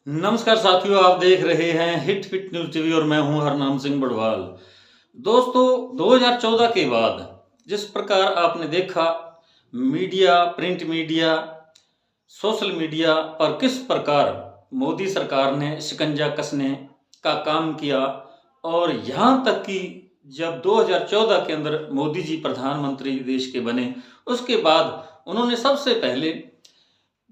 नमस्कार साथियों, आप देख रहे हैं हिट फिट न्यूज टीवी और मैं हूं हरनाम सिंह बड़वाल। दोस्तों, 2014 के बाद जिस प्रकार आपने देखा media, print media, social media पर किस प्रकार मोदी सरकार ने शिकंजा कसने का काम किया और यहाँ तक कि जब 2014 के अंदर मोदी जी प्रधानमंत्री देश के बने, उसके बाद उन्होंने सबसे पहले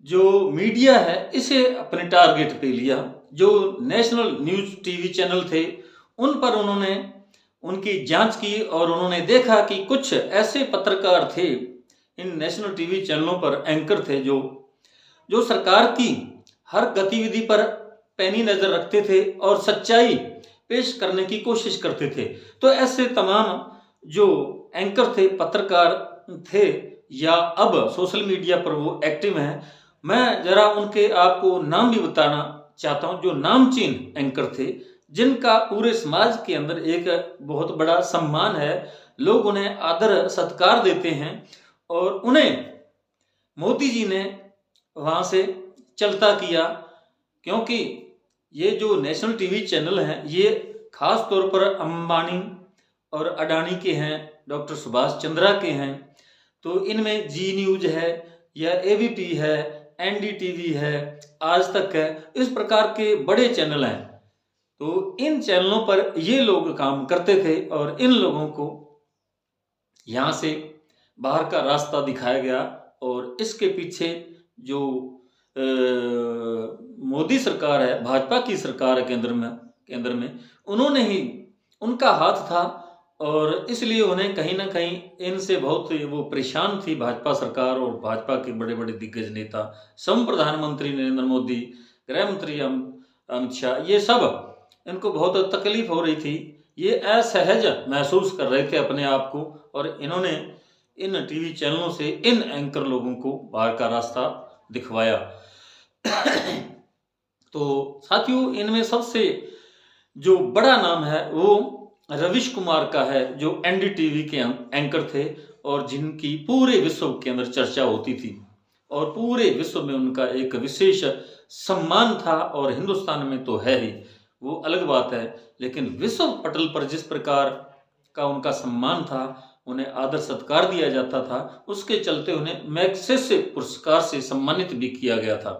जो मीडिया है इसे अपने टारगेट पे लिया। जो नेशनल न्यूज टीवी चैनल थे उन पर उन्होंने उनकी जांच की और उन्होंने देखा कि कुछ ऐसे पत्रकार थे, इन नेशनल टीवी चैनलों पर एंकर थे जो जो सरकार की हर गतिविधि पर पैनी नजर रखते थे और सच्चाई पेश करने की कोशिश करते थे। तो ऐसे तमाम जो एंकर थे, पत्रकार थे या अब सोशल मीडिया पर वो एक्टिव हैं, मैं जरा उनके आपको नाम भी बताना चाहता हूं। जो नामचीन एंकर थे, जिनका पूरे समाज के अंदर एक बहुत बड़ा सम्मान है, लोग उन्हें आदर सत्कार देते हैं और उन्हें मोदी जी ने वहां से चलता किया। क्योंकि ये जो नेशनल टीवी चैनल हैं ये खास तौर पर अंबानी और अडानी के हैं, डॉक्टर सुभाष चंद्रा के हैं। तो इनमें जी न्यूज है या एबीपी है, एनडीटीवी है, आज तक है, इस प्रकार के बड़े चैनल हैं। तो इन चैनलों पर ये लोग काम करते थे और इन लोगों को यहाँ से बाहर का रास्ता दिखाया गया और इसके पीछे जो मोदी सरकार है, भाजपा की सरकार है केंद्र में उन्होंने ही उनका हाथ था और इसलिए उन्हें कहीं ना कहीं इनसे बहुत वो परेशान थी भाजपा सरकार और भाजपा के बड़े बड़े दिग्गज नेता, सम प्रधानमंत्री नरेंद्र मोदी, गृह मंत्री अमित शाह, ये सब इनको बहुत तकलीफ हो रही थी। ये असहज महसूस कर रहे थे अपने आप को और इन्होंने इन टीवी चैनलों से इन एंकर लोगों को बाहर का रास्ता दिखवाया। तो साथियों, इनमें सबसे जो बड़ा नाम है वो रवीश कुमार का है, जो एनडीटीवी के एंकर थे और जिनकी पूरे विश्व के अंदर चर्चा होती थी और पूरे विश्व में उनका एक विशेष सम्मान था। और हिंदुस्तान में तो है ही, वो अलग बात है, लेकिन विश्व पटल पर जिस प्रकार का उनका सम्मान था, उन्हें आदर सत्कार दिया जाता था, उसके चलते उन्हें मैग्सेसे पुरस्कार से सम्मानित भी किया गया था।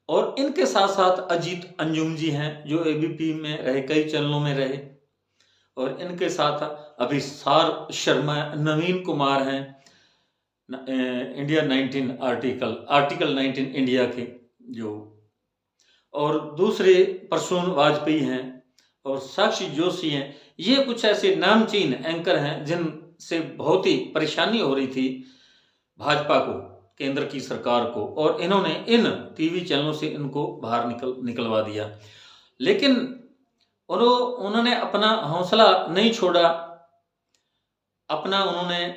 और इनके साथ साथ अजीत अंजुम जी हैं, जो एबीपी में रहे, कई चैनलों में रहे। और इनके साथ अभिसार शर्मा, नवीन कुमार हैं, इंडिया 19 आर्टिकल 19 इंडिया के जो, और दूसरे प्रसून वाजपेयी हैं और साक्षी जोशी हैं। ये कुछ ऐसे नामचीन एंकर हैं जिनसे बहुत ही परेशानी हो रही थी भाजपा को, केंद्र की सरकार को, और इन्होंने इन टीवी चैनलों से इनको बाहर निकलवा दिया। लेकिन उन्होंने अपना हौसला नहीं छोड़ा, अपना उन्होंने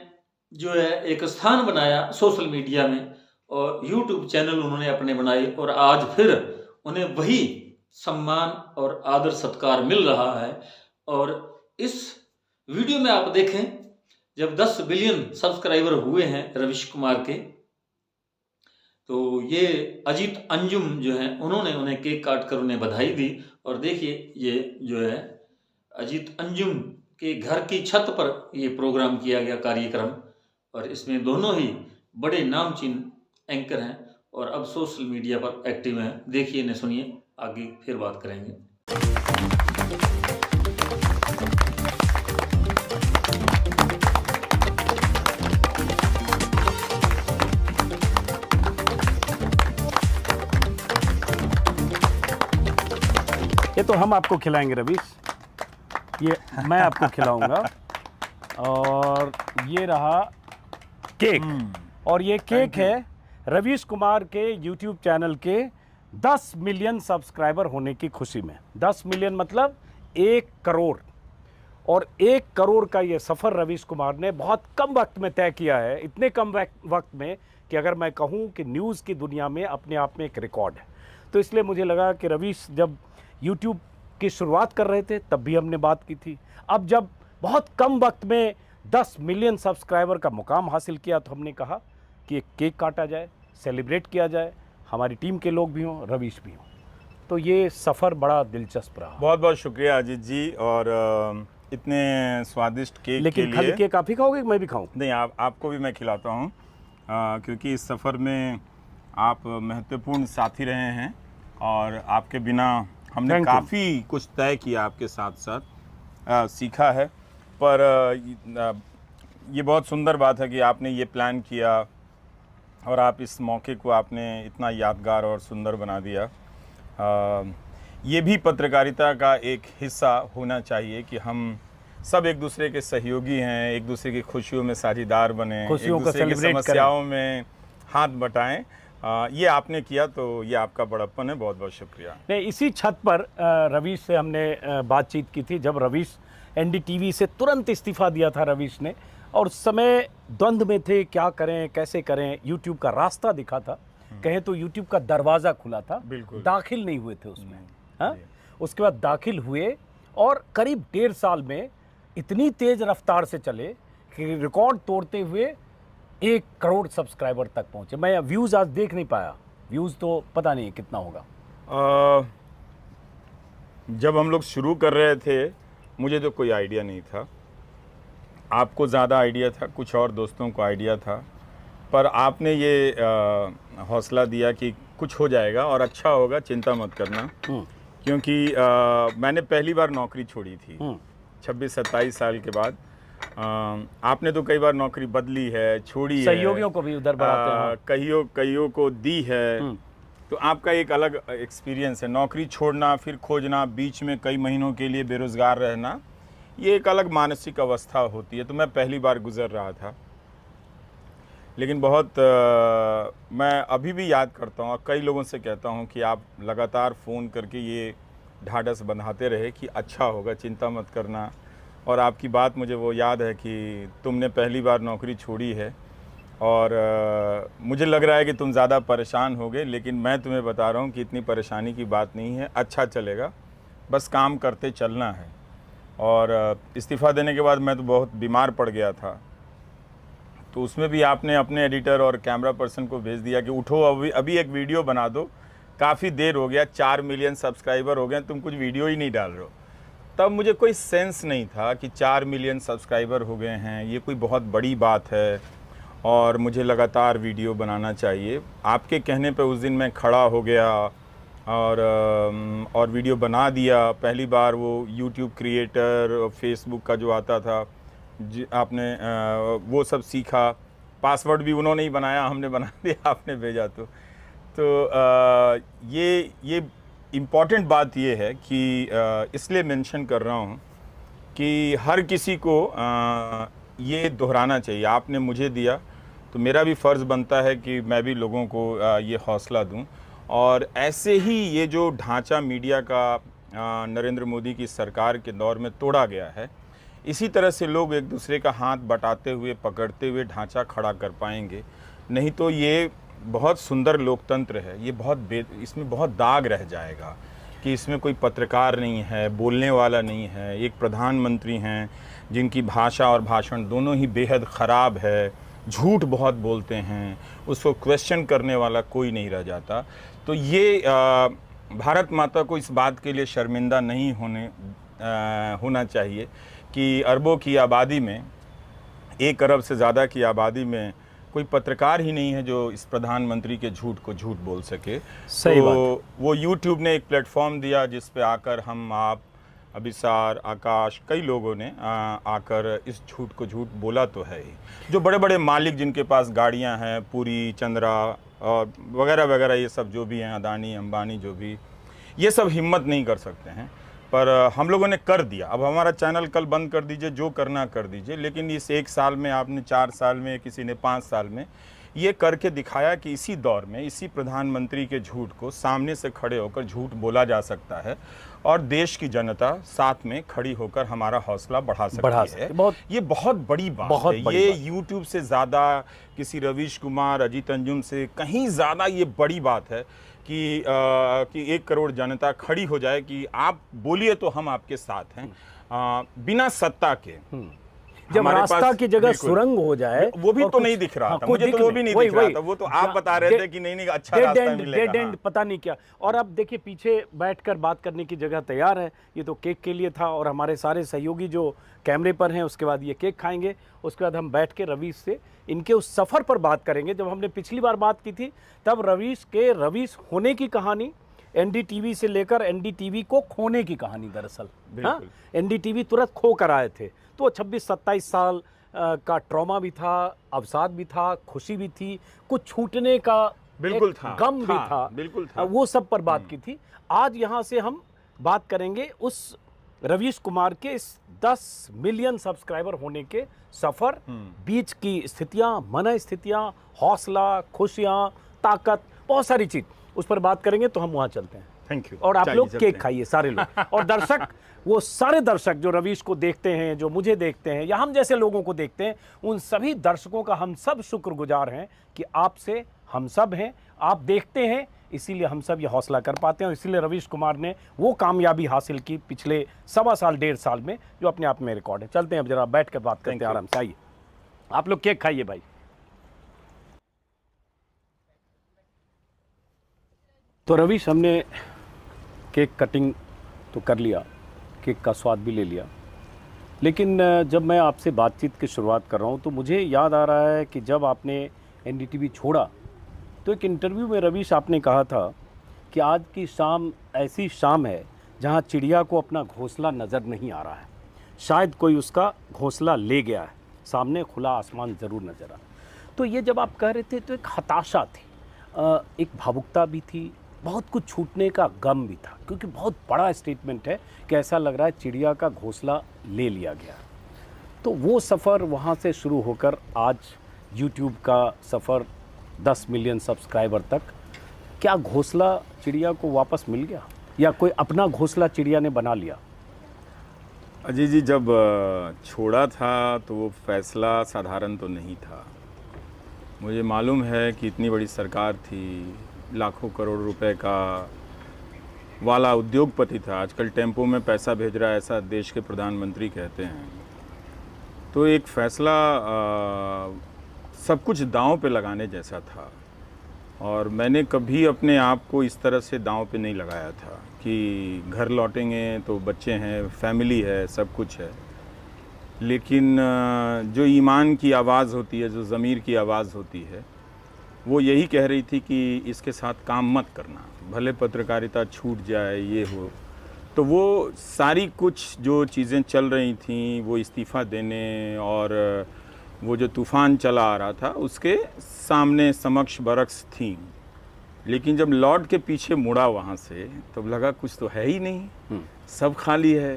जो है एक स्थान बनाया सोशल मीडिया में और यूट्यूब चैनल उन्होंने अपने बनाए और आज फिर उन्हें वही सम्मान और आदर सत्कार मिल रहा है। और इस वीडियो में आप देखें, जब 10 बिलियन सब्सक्राइबर हुए हैं रवीश कुमार के, तो ये अजीत अंजुम जो हैं उन्होंने उन्हें केक काट कर उन्हें बधाई दी। और देखिए, ये जो है अजीत अंजुम के घर की छत पर ये प्रोग्राम किया गया, कार्यक्रम, और इसमें दोनों ही बड़े नामचीन एंकर हैं और अब सोशल मीडिया पर एक्टिव हैं। देखिए, इन्हें सुनिए, आगे फिर बात करेंगे। ये तो हम आपको खिलाएंगे रवीश, ये मैं आपको खिलाऊंगा। और ये रहा केक, और ये केक है रवीश कुमार के यूट्यूब चैनल के 10 मिलियन सब्सक्राइबर होने की खुशी में। 10 मिलियन मतलब 1 करोड़, और 1 करोड़ का ये सफ़र रवीश कुमार ने बहुत कम वक्त में तय किया है। इतने कम वक्त में कि अगर मैं कहूँ कि न्यूज़ की दुनिया में अपने आप में एक रिकॉर्ड है। तो इसलिए मुझे लगा कि रवीश जब यूट्यूब की शुरुआत कर रहे थे तब भी हमने बात की थी, अब जब बहुत कम वक्त में 10 मिलियन सब्सक्राइबर का मुकाम हासिल किया तो हमने कहा कि एक केक काटा जाए, सेलिब्रेट किया जाए हमारी टीम के लोग भी हों, रवीश भी हों। तो ये सफ़र बड़ा दिलचस्प रहा। बहुत बहुत शुक्रिया अजीत जी, और इतने स्वादिष्ट केक के लेकिन लिए। खाली केक आप ही खाओगे कि मैं भी खाऊं? नहीं, आपको भी मैं खिलाता हूँ, क्योंकि इस सफ़र में आप महत्वपूर्ण साथी रहे हैं, और आपके बिना हमने Thank you. काफ़ी कुछ तय किया आपके साथ साथ, सीखा है। पर ये बहुत सुंदर बात है कि आपने ये प्लान किया और आप इस मौके को आपने इतना यादगार और सुंदर बना दिया। ये भी पत्रकारिता का एक हिस्सा होना चाहिए कि हम सब एक दूसरे के सहयोगी हैं, एक दूसरे की खुशियों में साझीदार बने, एक खुशियों को दूसरे की सेलिब्रेट समस्याओं में हाथ बटाएं। ये आपने किया, तो ये आपका बड़प्पन है। बहुत बहुत शुक्रिया। नहीं, इसी छत पर रवीश से हमने बातचीत की थी जब रवीश एनडीटीवी से तुरंत इस्तीफा दिया था रवीश ने, और उस समय द्वंद्व में थे, क्या करें कैसे करें। यूट्यूब का रास्ता दिखा था, कहें तो यूट्यूब का दरवाज़ा खुला था, बिल्कुल। दाखिल नहीं हुए थे उसमें। हाँ, उसके बाद दाखिल हुए और करीब 1.5 साल में इतनी तेज़ रफ्तार से चले कि रिकॉर्ड तोड़ते हुए 1 करोड़ सब्सक्राइबर तक पहुँचे। मैं व्यूज़ आज देख नहीं पाया, व्यूज़ तो पता नहीं कितना होगा। जब हम लोग शुरू कर रहे थे, मुझे तो कोई आइडिया नहीं था। आपको ज़्यादा आइडिया था, कुछ और दोस्तों को आइडिया था, पर आपने ये हौसला दिया कि कुछ हो जाएगा और अच्छा होगा, चिंता मत करना। क्योंकि मैंने पहली बार नौकरी छोड़ी थी 26-27 साल के बाद। आपने तो कई बार नौकरी बदली है, छोड़ी है, सहयोगियों को भी उधर बढ़ाते हैं। कईयों को दी है। तो आपका एक अलग एक्सपीरियंस है। नौकरी छोड़ना, फिर खोजना, बीच में कई महीनों के लिए बेरोज़गार रहना, ये एक अलग मानसिक अवस्था होती है। तो मैं पहली बार गुजर रहा था, लेकिन बहुत मैं अभी भी याद करता हूँ और कई लोगों से कहता हूँ कि आप लगातार फ़ोन करके ये ढाढ़स बंधाते रहे कि अच्छा होगा, चिंता मत करना। और आपकी बात मुझे वो याद है कि तुमने पहली बार नौकरी छोड़ी है, और मुझे लग रहा है कि तुम ज़्यादा परेशान होगे, लेकिन मैं तुम्हें बता रहा हूँ कि इतनी परेशानी की बात नहीं है, अच्छा चलेगा, बस काम करते चलना है। और इस्तीफ़ा देने के बाद मैं तो बहुत बीमार पड़ गया था, तो उसमें भी आपने अपने एडिटर और कैमरा पर्सन को भेज दिया कि उठो, अभी एक वीडियो बना दो, काफ़ी देर हो गया, 4 मिलियन सब्सक्राइबर हो गए, तुम कुछ वीडियो ही नहीं डाल रहे हो। तब मुझे कोई सेंस नहीं था कि 4 मिलियन सब्सक्राइबर हो गए हैं, ये कोई बहुत बड़ी बात है और मुझे लगातार वीडियो बनाना चाहिए। आपके कहने पे उस दिन मैं खड़ा हो गया और वीडियो बना दिया। पहली बार वो यूट्यूब क्रिएटर, फेसबुक का जो आता था, आपने वो सब सीखा। पासवर्ड भी उन्होंने ही बनाया, हमने बना दिया, आपने भेजा। तो ये इम्पॉर्टेंट बात ये है कि इसलिए मेंशन कर रहा हूँ कि हर किसी को ये दोहराना चाहिए। आपने मुझे दिया, तो मेरा भी फ़र्ज़ बनता है कि मैं भी लोगों को ये हौसला दूं। और ऐसे ही ये जो ढांचा मीडिया का नरेंद्र मोदी की सरकार के दौर में तोड़ा गया है, इसी तरह से लोग एक दूसरे का हाथ बटाते हुए, पकड़ते हुए ढांचा खड़ा कर पाएंगे। नहीं तो ये बहुत सुंदर लोकतंत्र है, ये इसमें बहुत दाग रह जाएगा कि इसमें कोई पत्रकार नहीं है, बोलने वाला नहीं है। एक प्रधानमंत्री हैं जिनकी भाषा और भाषण दोनों ही बेहद ख़राब है, झूठ बहुत बोलते हैं, उसको क्वेश्चन करने वाला कोई नहीं रह जाता। तो ये भारत माता को इस बात के लिए शर्मिंदा नहीं होना चाहिए कि अरबों की आबादी में, 1 अरब से ज़्यादा की आबादी में कोई पत्रकार ही नहीं है जो इस प्रधानमंत्री के झूठ को झूठ बोल सके। सही तो बात। वो यूट्यूब ने एक प्लेटफॉर्म दिया जिस पे आकर हम, आप, अभिसार, आकाश, कई लोगों ने आकर इस झूठ को झूठ बोला तो है ही। जो बड़े बड़े मालिक जिनके पास गाड़ियां हैं, पुरी, चंद्रा और वगैरह वगैरह, ये सब जो भी हैं, अदानी, अंबानी, जो भी, ये सब हिम्मत नहीं कर सकते हैं। पर हम लोगों ने कर दिया। अब हमारा चैनल कल बंद कर दीजिए, जो करना कर दीजिए, लेकिन इस 1 साल में, आपने 4 साल में, किसी ने 5 साल में ये करके दिखाया कि इसी दौर में, इसी प्रधानमंत्री के झूठ को सामने से खड़े होकर झूठ बोला जा सकता है और देश की जनता साथ में खड़ी होकर हमारा हौसला बढ़ा सकती है। ये बहुत बड़ी बात है। ये यूट्यूब से ज़्यादा, किसी रवीश कुमार, अजीत अंजुम से कहीं ज़्यादा ये बड़ी बात है कि 1 करोड़ जनता खड़ी हो जाए कि आप बोलिए तो हम आपके साथ हैं, बिना सत्ता के। जब हमारे रास्ता पास की जगह बिल्कुल। सुरंग हो जाए, वो भी और तो कुछ- नहीं दिख रहा हाँ, था, कुछ मुझे तो दिख वो नहीं- भी नहीं वही- दिख रहा वही। था, वो तो आप बता रहे थे कि नहीं अच्छा डेड रास्ता एंड, मिलेगा। डेड एंड पता नहीं क्या। और अब देखिए पीछे बैठकर बात करने की जगह तैयार है। ये तो केक के लिए था, और हमारे सारे सहयोगी जो कैमरे पर हैं, उसके बाद ये केक खाएंगे, उसके बाद हम बैठ के रवीश से इनके उस सफ़र पर बात करेंगे। जब हमने पिछली बार बात की थी तब रवीश होने की कहानी, एनडीटीवी से लेकर एनडीटीवी को खोने की कहानी दरअसल। हाँ, एनडीटीवी तुरंत खो कर आए थे, तो 26-27 साल का ट्रॉमा भी था, अवसाद भी था, खुशी भी थी, कुछ छूटने का बिल्कुल एक था, गम भी था, बिल्कुल था। वो सब पर बात की थी। आज यहाँ से हम बात करेंगे उस रवीश कुमार के इस 10 मिलियन सब्सक्राइबर होने के सफ़र, बीच की स्थितियाँ, मन स्थितियाँ, हौसला, खुशियाँ, ताकत, बहुत सारी चीज़, उस पर बात करेंगे। तो हम वहाँ चलते हैं। Thank you. और आप चाहिए लोग चलते केक हैं। खाइए सारे लोग। और दर्शक, वो सारे दर्शक जो रवीश को देखते हैं, जो मुझे देखते हैं, या हम जैसे लोगों को देखते हैं, उन सभी दर्शकों का हम सब शुक्रगुजार हैं कि आपसे हम सब हैं, आप देखते हैं, इसीलिए हम सब ये हौसला कर पाते हैं। और इसीलिए रवीश कुमार ने वो कामयाबी हासिल की पिछले 1.25 साल 1.5 साल में, जो अपने आप में रिकॉर्ड है। चलते हैं, अब जरा बैठ कर बात करते हैं आराम से। आइए, आप लोग केक खाइए भाई। तो रवीश, हमने केक कटिंग तो कर लिया, केक का स्वाद भी ले लिया, लेकिन जब मैं आपसे बातचीत की शुरुआत कर रहा हूँ तो मुझे याद आ रहा है कि जब आपने एनडीटीवी छोड़ा तो एक इंटरव्यू में रवीश आपने कहा था कि आज की शाम ऐसी शाम है जहाँ चिड़िया को अपना घोंसला नज़र नहीं आ रहा है, शायद कोई उसका घोंसला ले गया है, सामने खुला आसमान ज़रूर नज़र आ। तो ये जब आप कह रहे थे तो एक हताशा थी, एक भावुकता भी थी, बहुत कुछ छूटने का गम भी था, क्योंकि बहुत बड़ा स्टेटमेंट है कि ऐसा लग रहा है चिड़िया का घोंसला ले लिया गया। तो वो सफ़र वहाँ से शुरू होकर आज यूट्यूब का सफ़र 10 मिलियन सब्सक्राइबर तक, क्या घोंसला चिड़िया को वापस मिल गया, या कोई अपना घोंसला चिड़िया ने बना लिया? अजय जी, जब छोड़ा था तो वो फैसला साधारण तो नहीं था। मुझे मालूम है कि इतनी बड़ी सरकार थी, लाखों करोड़ रुपए का वाला उद्योगपति था, आजकल टेम्पो में पैसा भेज रहा है, ऐसा देश के प्रधानमंत्री कहते हैं। तो एक फैसला सब कुछ दांव पे लगाने जैसा था, और मैंने कभी अपने आप को इस तरह से दांव पे नहीं लगाया था कि घर लौटेंगे तो बच्चे हैं, फैमिली है, सब कुछ है। लेकिन जो ईमान की आवाज़ होती है, जो ज़मीर की आवाज़ होती है, वो यही कह रही थी कि इसके साथ काम मत करना, भले पत्रकारिता छूट जाए, ये हो। तो वो सारी कुछ जो चीज़ें चल रही थीं, वो इस्तीफ़ा देने और वो जो तूफ़ान चला आ रहा था, उसके सामने समक्ष बरक्स थी। लेकिन जब लौट के पीछे मुड़ा वहाँ से, तब लगा कुछ तो है ही नहीं, सब खाली है।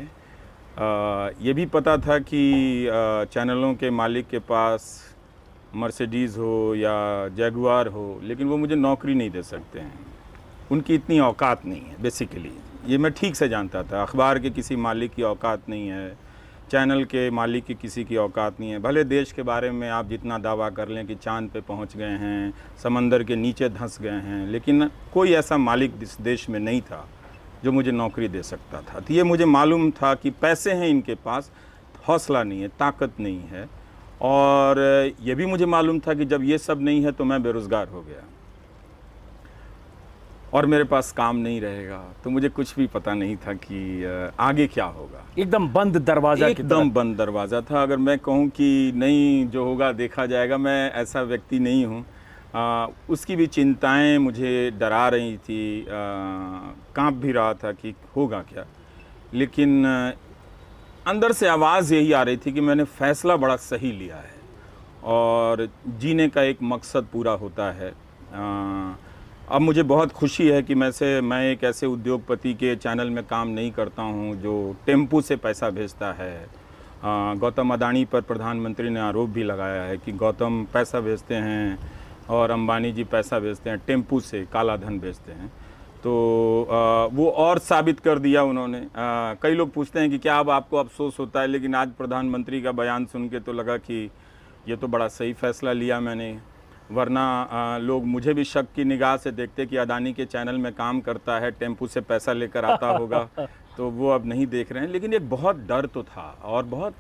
ये भी पता था कि चैनलों के मालिक के पास मर्सिडीज़ हो या जैगुआर हो, लेकिन वो मुझे नौकरी नहीं दे सकते हैं, उनकी इतनी औकात नहीं है। बेसिकली ये मैं ठीक से जानता था, अखबार के किसी मालिक की औकात नहीं है, चैनल के मालिक की किसी की औकात नहीं है। भले देश के बारे में आप जितना दावा कर लें कि चांद पे पहुंच गए हैं, समंदर के नीचे धंस गए हैं, लेकिन कोई ऐसा मालिक इस देश में नहीं था जो मुझे नौकरी दे सकता था। तो ये मुझे मालूम था कि पैसे हैं इनके पास, हौसला नहीं है, ताकत नहीं है। और ये भी मुझे मालूम था कि जब ये सब नहीं है तो मैं बेरोज़गार हो गया और मेरे पास काम नहीं रहेगा। तो मुझे कुछ भी पता नहीं था कि आगे क्या होगा। एकदम बंद दरवाज़ा की तरह। एकदम बंद दरवाज़ा था। अगर मैं कहूँ कि नहीं, जो होगा देखा जाएगा, मैं ऐसा व्यक्ति नहीं हूँ। उसकी भी चिंताएं मुझे डरा रही थी, कांप भी रहा था कि होगा क्या। लेकिन अंदर से आवाज़ यही आ रही थी कि मैंने फ़ैसला बड़ा सही लिया है और जीने का एक मकसद पूरा होता है। अब मुझे बहुत खुशी है कि मैं एक ऐसे उद्योगपति के चैनल में काम नहीं करता हूं जो टेम्पू से पैसा भेजता है। गौतम अडानी पर प्रधानमंत्री ने आरोप भी लगाया है कि गौतम पैसा भेजते हैं और अंबानी जी पैसा भेजते हैं, टेम्पू से काला धन भेजते हैं। तो वो और साबित कर दिया उन्होंने। कई लोग पूछते हैं कि क्या अब आपको अफसोस होता है, लेकिन आज प्रधानमंत्री का बयान सुन के तो लगा कि ये तो बड़ा सही फैसला लिया मैंने। वरना लोग मुझे भी शक की निगाह से देखते कि अडानी के चैनल में काम करता है, टेम्पू से पैसा लेकर आता होगा, तो वो अब नहीं देख रहे हैं। लेकिन एक बहुत डर तो था और बहुत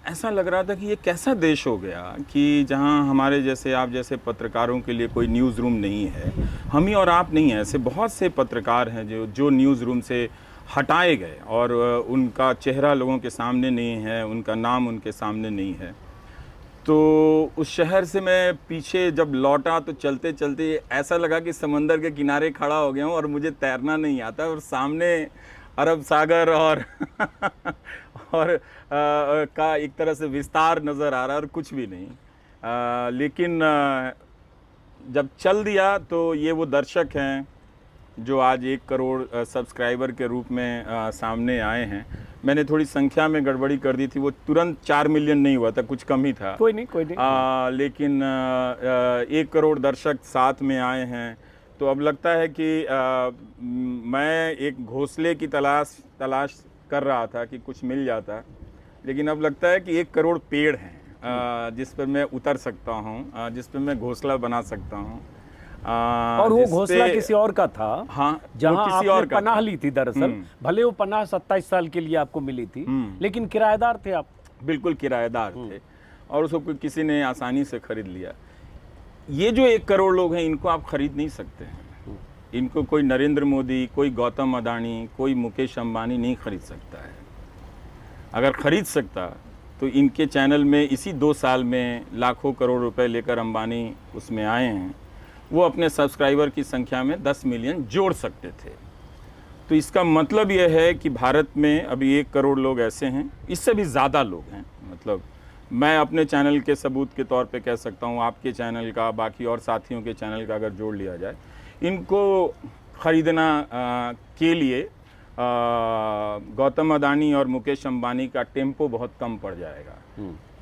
ऐसा लग रहा था कि ये कैसा देश हो गया कि जहां हमारे जैसे आप जैसे पत्रकारों के लिए कोई न्यूज़ रूम नहीं है। हम ही और आप नहीं हैं, ऐसे बहुत से पत्रकार हैं जो न्यूज़ रूम से हटाए गए और उनका चेहरा लोगों के सामने नहीं है, उनका नाम उनके सामने नहीं है। तो उस शहर से मैं पीछे जब लौटा तो चलते चलते ऐसा लगा कि समंदर के किनारे खड़ा हो गया हूँ और मुझे तैरना नहीं आता और सामने अरब सागर और और का एक तरह से विस्तार नज़र आ रहा है और कुछ भी नहीं। लेकिन जब चल दिया तो ये वो दर्शक हैं जो आज 1 करोड़ सब्सक्राइबर के रूप में सामने आए हैं। मैंने थोड़ी संख्या में गड़बड़ी कर दी थी, वो तुरंत 4 मिलियन नहीं हुआ था, कुछ कम ही था। कोई नहीं। लेकिन 1 करोड़ दर्शक साथ में आए हैं, तो अब लगता है कि मैं एक घोंसले की तलाश कर रहा था कि कुछ मिल जाता, लेकिन अब लगता है कि 1 करोड़ पेड़ हैं जिस पर मैं उतर सकता हूँ, जिस पर मैं घोंसला बना सकता हूँ। और वो घोंसला किसी और का था। हाँ, जहाँ आपने पनाह ली थी। दरअसल भले वो पनाह 27 साल के लिए आपको मिली थी, लेकिन किराएदार थे आप। बिल्कुल किराएदार थे और उसको किसी ने आसानी से खरीद लिया। ये जो 1 करोड़ लोग हैं, इनको आप खरीद नहीं सकते हैं। इनको कोई नरेंद्र मोदी, कोई गौतम अडानी, कोई मुकेश अंबानी नहीं खरीद सकता है। अगर खरीद सकता तो इनके चैनल में इसी 2 साल में लाखों करोड़ रुपए लेकर अंबानी उसमें आए हैं, वो अपने सब्सक्राइबर की संख्या में 10 मिलियन जोड़ सकते थे। तो इसका मतलब यह है कि भारत में अभी 1 करोड़ लोग ऐसे हैं, इससे भी ज़्यादा लोग हैं। मतलब मैं अपने चैनल के सबूत के तौर पे कह सकता हूँ, आपके चैनल का, बाकी और साथियों के चैनल का अगर जोड़ लिया जाए, इनको ख़रीदना के लिए गौतम अडानी और मुकेश अंबानी का टेम्पो बहुत कम पड़ जाएगा।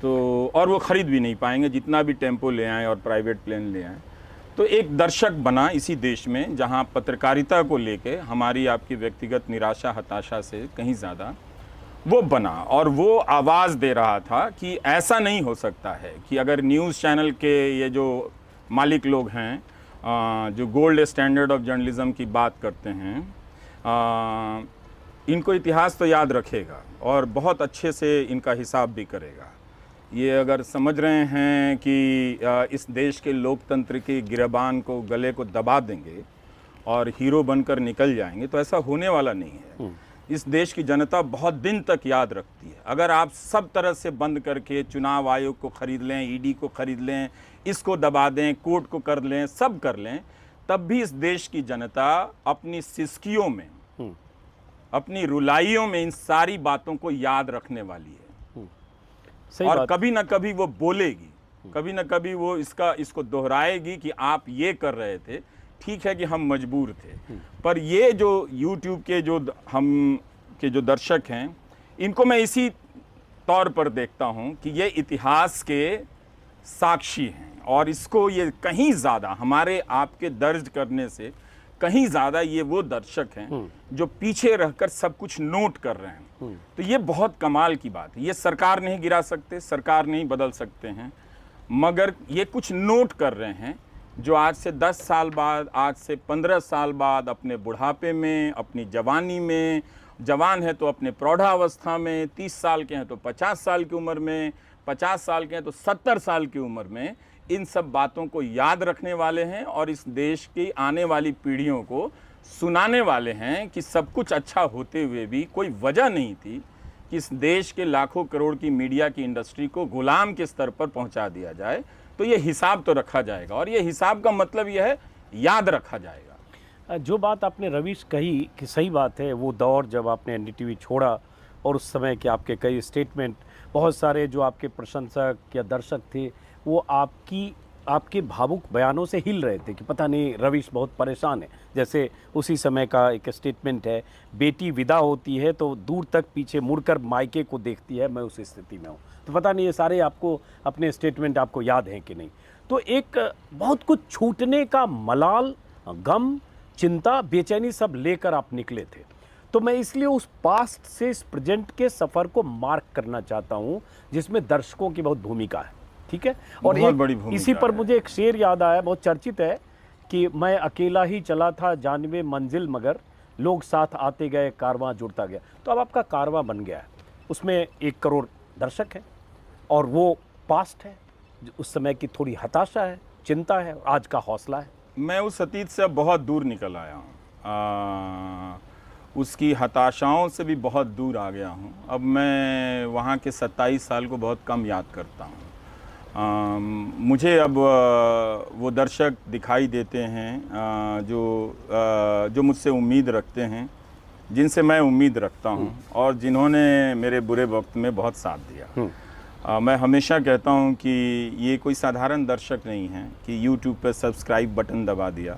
तो और वो ख़रीद भी नहीं पाएंगे जितना भी टेम्पो ले आएँ और प्राइवेट प्लेन ले आएँ। तो एक दर्शक बना इसी देश में जहां पत्रकारिता को लेके हमारी आपकी व्यक्तिगत निराशा हताशा से कहीं ज़्यादा वो बना और वो आवाज़ दे रहा था कि ऐसा नहीं हो सकता है कि अगर न्यूज़ चैनल के ये जो मालिक लोग हैं, जो गोल्ड स्टैंडर्ड ऑफ जर्नलिज्म की बात करते हैं, इनको इतिहास तो याद रखेगा और बहुत अच्छे से इनका हिसाब भी करेगा। ये अगर समझ रहे हैं कि इस देश के लोकतंत्र के गिरबान को, गले को दबा देंगे और हीरो बनकर निकल जाएंगे, तो ऐसा होने वाला नहीं है। इस देश की जनता बहुत दिन तक याद रखती है। अगर आप सब तरह से बंद करके चुनाव आयोग को खरीद लें, ईडी को खरीद लें, इसको दबा दें, कोर्ट को कर लें, सब कर लें, तब भी इस देश की जनता अपनी सिसकियों में, अपनी रुलाइयों में इन सारी बातों को याद रखने वाली है। और कभी ना कभी वो बोलेगी, कभी ना कभी वो इसको दोहराएगी कि आप ये कर रहे थे, ठीक है कि हम मजबूर थे। पर ये जो YouTube के जो दर्शक हैं, इनको मैं इसी तौर पर देखता हूं कि ये इतिहास के साक्षी हैं और इसको ये कहीं ज़्यादा हमारे आपके दर्ज करने से कहीं ज़्यादा ये वो दर्शक हैं जो पीछे रहकर सब कुछ नोट कर रहे हैं। तो ये बहुत कमाल की बात है। ये सरकार नहीं गिरा सकते, सरकार नहीं बदल सकते हैं, मगर ये कुछ नोट कर रहे हैं जो आज से 10 साल बाद, आज से 15 साल बाद, अपने बुढ़ापे में, अपनी जवानी में, जवान है तो अपने प्रौढ़ावस्था में, 30 साल के हैं तो 50 साल की उम्र में, 50 साल के हैं तो 70 साल की उम्र में, इन सब बातों को याद रखने वाले हैं और इस देश की आने वाली पीढ़ियों को सुनाने वाले हैं कि सब कुछ अच्छा होते हुए भी कोई वजह नहीं थी कि इस देश के लाखों करोड़ की मीडिया की इंडस्ट्री को गुलाम के स्तर पर पहुंचा दिया जाए। तो ये हिसाब तो रखा जाएगा और ये हिसाब का मतलब यह है याद रखा जाएगा। जो बात आपने रवीश कही कि सही बात है, वो दौर जब आपने एनडीटीवी छोड़ा और उस समय के आपके कई स्टेटमेंट, बहुत सारे जो आपके प्रशंसक या दर्शक थे वो आपके भावुक बयानों से हिल रहे थे कि पता नहीं रवीश बहुत परेशान है। जैसे उसी समय का एक स्टेटमेंट है, बेटी विदा होती है तो दूर तक पीछे मुड़कर मायके को देखती है, मैं उस स्थिति में हूँ। तो पता नहीं ये सारे आपको अपने स्टेटमेंट आपको याद हैं कि नहीं। तो एक बहुत कुछ छूटने का मलाल, गम, चिंता, बेचैनी सब लेकर आप निकले थे। तो मैं इसलिए उस पास्ट से इस प्रेजेंट के सफ़र को मार्क करना चाहता हूँ जिसमें दर्शकों की बहुत भूमिका है। ठीक है, और एक बड़ी भूमिका इसी पर मुझे एक शेर याद आया, बहुत चर्चित है कि मैं अकेला ही चला था जानवे मंजिल, मगर लोग साथ आते गए, कारवां जुड़ता गया। तो अब आपका कारवां बन गया है, उसमें 1 करोड़ दर्शक हैं, और वो पास्ट है, उस समय की थोड़ी हताशा है, चिंता है, आज का हौसला है? मैं उस अतीत से अब बहुत दूर निकल आया हूँ, उसकी हताशाओं से भी बहुत दूर आ गया हूँ। अब मैं वहाँ के 27 साल को बहुत कम याद करता हूँ। मुझे अब वो दर्शक दिखाई देते हैं जो मुझसे उम्मीद रखते हैं, जिनसे मैं उम्मीद रखता हूँ और जिन्होंने मेरे बुरे वक्त में बहुत साथ दिया। मैं हमेशा कहता हूँ कि ये कोई साधारण दर्शक नहीं है कि YouTube पर सब्सक्राइब बटन दबा दिया।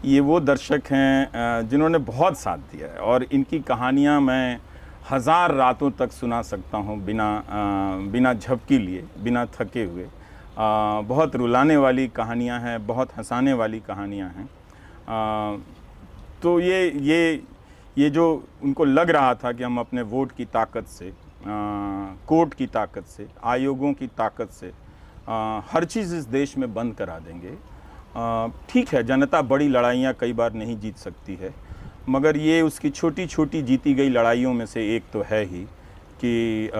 ये वो दर्शक हैं जिन्होंने बहुत साथ दिया है और इनकी कहानियाँ मैं 1000 रातों तक सुना सकता हूँ बिना झपकी लिए, बिना थके हुए। बहुत रुलाने वाली कहानियाँ हैं, बहुत हंसाने वाली कहानियाँ हैं। तो ये जो उनको लग रहा था कि हम अपने वोट की ताकत से, कोर्ट की ताकत से, आयोगों की ताकत से हर चीज़ इस देश में बंद करा देंगे। ठीक है, जनता बड़ी लड़ाइयाँ कई बार नहीं जीत सकती है, मगर ये उसकी छोटी छोटी जीती गई लड़ाइयों में से एक तो है ही कि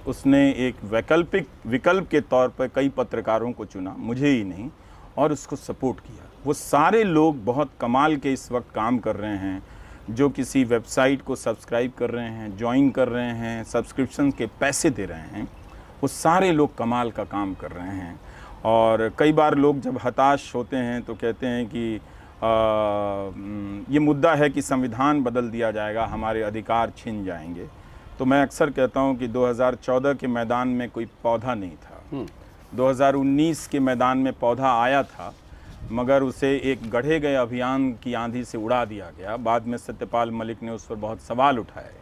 उसने एक विकल्प के तौर पर कई पत्रकारों को चुना, मुझे ही नहीं, और उसको सपोर्ट किया। वो सारे लोग बहुत कमाल के इस वक्त काम कर रहे हैं, जो किसी वेबसाइट को सब्सक्राइब कर रहे हैं, ज्वाइन कर रहे हैं, सब्सक्रिप्शन के पैसे दे रहे हैं, वो सारे लोग कमाल का काम कर रहे हैं। और कई बार लोग जब हताश होते हैं तो कहते हैं कि ये मुद्दा है कि संविधान बदल दिया जाएगा, हमारे अधिकार छिन जाएंगे। तो मैं अक्सर कहता हूं कि 2014 के मैदान में कोई पौधा नहीं था, 2019 के मैदान में पौधा आया था, मगर उसे एक गढ़े गए अभियान की आंधी से उड़ा दिया गया। बाद में सत्यपाल मलिक ने उस पर बहुत सवाल उठाए,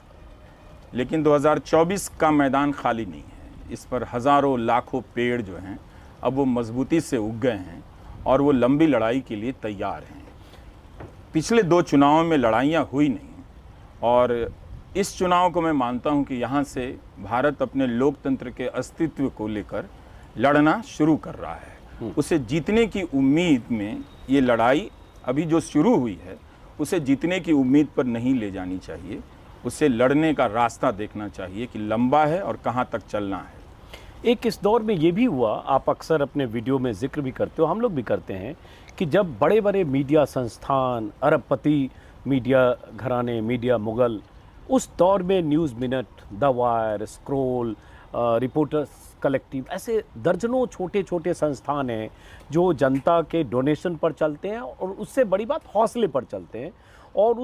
लेकिन 2024 का मैदान खाली नहीं है। इस पर हज़ारों लाखों पेड़ जो हैं अब वो मजबूती से उग गए हैं और वो लंबी लड़ाई के लिए तैयार हैं। पिछले 2 चुनावों में लड़ाइयाँ हुई नहीं, और इस चुनाव को मैं मानता हूं कि यहाँ से भारत अपने लोकतंत्र के अस्तित्व को लेकर लड़ना शुरू कर रहा है। उसे जीतने की उम्मीद में ये लड़ाई अभी जो शुरू हुई है, उसे जीतने की उम्मीद पर नहीं ले जानी चाहिए। उसे लड़ने का रास्ता देखना चाहिए कि लंबा है और कहाँ तक चलना है। एक इस दौर में ये भी हुआ, आप अक्सर अपने वीडियो में जिक्र भी करते हो, हम लोग भी करते हैं, कि जब बड़े बड़े मीडिया संस्थान, अरबपति मीडिया घराने, मीडिया मुगल, उस दौर में news minute, the wire, scroll, reporters collective, ऐसे दर्जनों छोटे छोटे संस्थान हैं जो जनता के डोनेशन पर चलते हैं और उससे बड़ी बात हौसले पर चलते हैं। और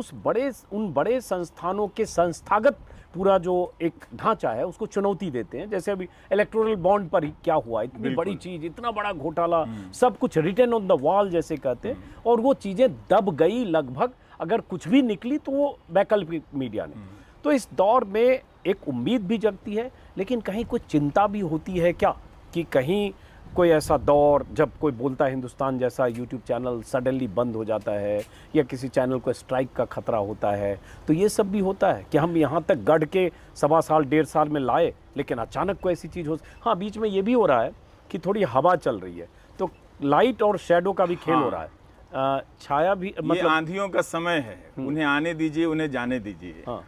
उन बड़े संस्थानों के संस्थागत पूरा जो एक ढांचा है उसको चुनौती देते हैं। जैसे अभी इलेक्टोरल बॉन्ड पर ही क्या हुआ, इतनी बड़ी चीज़, इतना बड़ा घोटाला, सब कुछ रिटन ऑन द वॉल जैसे कहते हैं, और वो चीज़ें दब गई लगभग। अगर कुछ भी निकली तो वो वैकल्पिक मीडिया ने। तो इस दौर में एक उम्मीद भी जगती है, लेकिन कहीं कुछ चिंता भी होती है क्या, कि कहीं कोई ऐसा दौर जब कोई बोलता है हिंदुस्तान जैसा यूट्यूब चैनल सडनली बंद हो जाता है, या किसी चैनल को स्ट्राइक का खतरा होता है, तो ये सब भी होता है कि हम यहाँ तक गढ़ के 1.25 साल 1.5 साल में लाए, लेकिन अचानक कोई ऐसी चीज़ हो। हाँ, बीच में ये भी हो रहा है कि थोड़ी हवा चल रही है, तो लाइट और शेडो का भी खेल हो रहा है, छाया भी, मतलब आंधियों का समय है, उन्हें आने दीजिए, उन्हें जाने दीजिए। हाँ।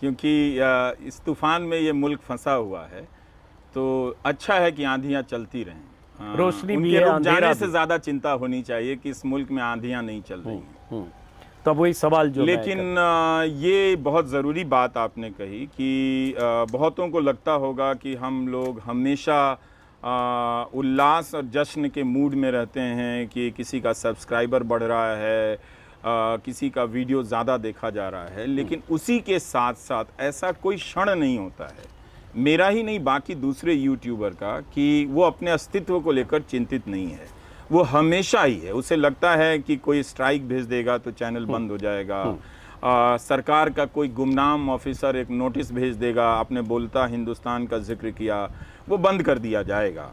क्योंकि इस तूफान में ये मुल्क फंसा हुआ है, तो अच्छा है कि आंधियां चलती रहें। रोशनी भी है, रुक जाने से ज्यादा चिंता होनी चाहिए कि इस मुल्क में आंधियां नहीं चल रही हैं। तब वही सवाल जो, लेकिन ये बहुत ज़रूरी बात आपने कही कि बहुतों को लगता होगा कि हम लोग हमेशा उल्लास और जश्न के मूड में रहते हैं कि किसी का सब्सक्राइबर बढ़ रहा है, किसी का वीडियो ज़्यादा देखा जा रहा है, लेकिन उसी के साथ साथ ऐसा कोई क्षण नहीं होता है, मेरा ही नहीं बाकी दूसरे यूट्यूबर का, कि वो अपने अस्तित्व को लेकर चिंतित नहीं है। वो हमेशा ही है, उसे लगता है कि कोई स्ट्राइक भेज देगा तो चैनल बंद हो जाएगा, सरकार का कोई गुमनाम ऑफिसर एक नोटिस भेज देगा, आपने बोलता हिंदुस्तान का जिक्र किया, वो बंद कर दिया जाएगा।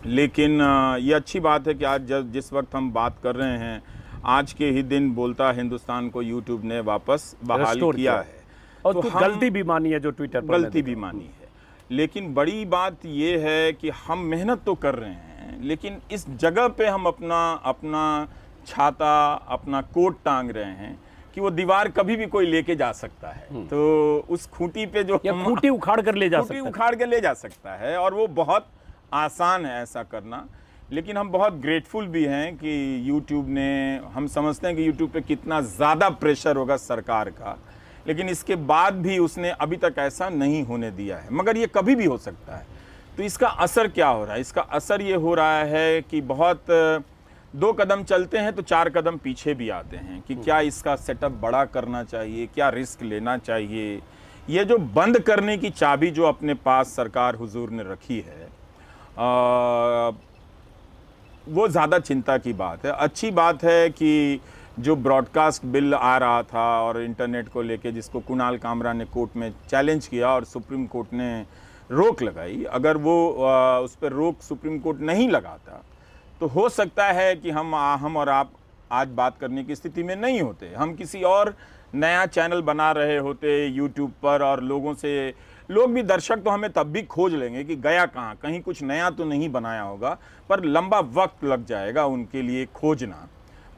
लेकिन ये अच्छी बात है कि आज जिस वक्त हम बात कर रहे हैं, आज के ही दिन बोलता हिंदुस्तान को यूट्यूब ने वापस बहाल किया है, और तो गलती भी मानी है जो ट्विटर पर गलती भी मानी है। लेकिन बड़ी बात ये है कि हम मेहनत तो कर रहे हैं, लेकिन इस जगह पे हम अपना छाता, अपना कोट टांग रहे हैं कि वो दीवार कभी भी कोई लेके जा सकता है। तो उस खूंटी पे जो या खूंटी उखाड़ कर ले जा सकता खूंटी है। उखाड़ के ले जा सकता है, और वो बहुत आसान है ऐसा करना। लेकिन हम बहुत ग्रेटफुल भी हैं कि यूट्यूब ने, हम समझते हैं कि यूट्यूब पे कितना ज़्यादा प्रेशर होगा सरकार का, लेकिन इसके बाद भी उसने अभी तक ऐसा नहीं होने दिया है, मगर ये कभी भी हो सकता है। तो इसका असर क्या हो रहा है? इसका असर ये हो रहा है कि बहुत 2 कदम चलते हैं तो 4 कदम पीछे भी आते हैं कि क्या इसका सेटअप बड़ा करना चाहिए, क्या रिस्क लेना चाहिए। ये जो बंद करने की चाबी जो अपने पास सरकार हुजूर ने रखी है, वो ज़्यादा चिंता की बात है। अच्छी बात है कि जो ब्रॉडकास्ट बिल आ रहा था और इंटरनेट को लेके, जिसको कुणाल कामरा ने कोर्ट में चैलेंज किया और सुप्रीम कोर्ट ने रोक लगाई, अगर वो उस पर रोक सुप्रीम कोर्ट नहीं लगाता तो हो सकता है कि हम और आप आज बात करने की स्थिति में नहीं होते। हम किसी और नया चैनल बना रहे होते यूट्यूब पर, और लोग भी, दर्शक तो हमें तब भी खोज लेंगे कि गया कहाँ, कहीं कुछ नया तो नहीं बनाया होगा, पर लंबा वक्त लग जाएगा उनके लिए खोजना।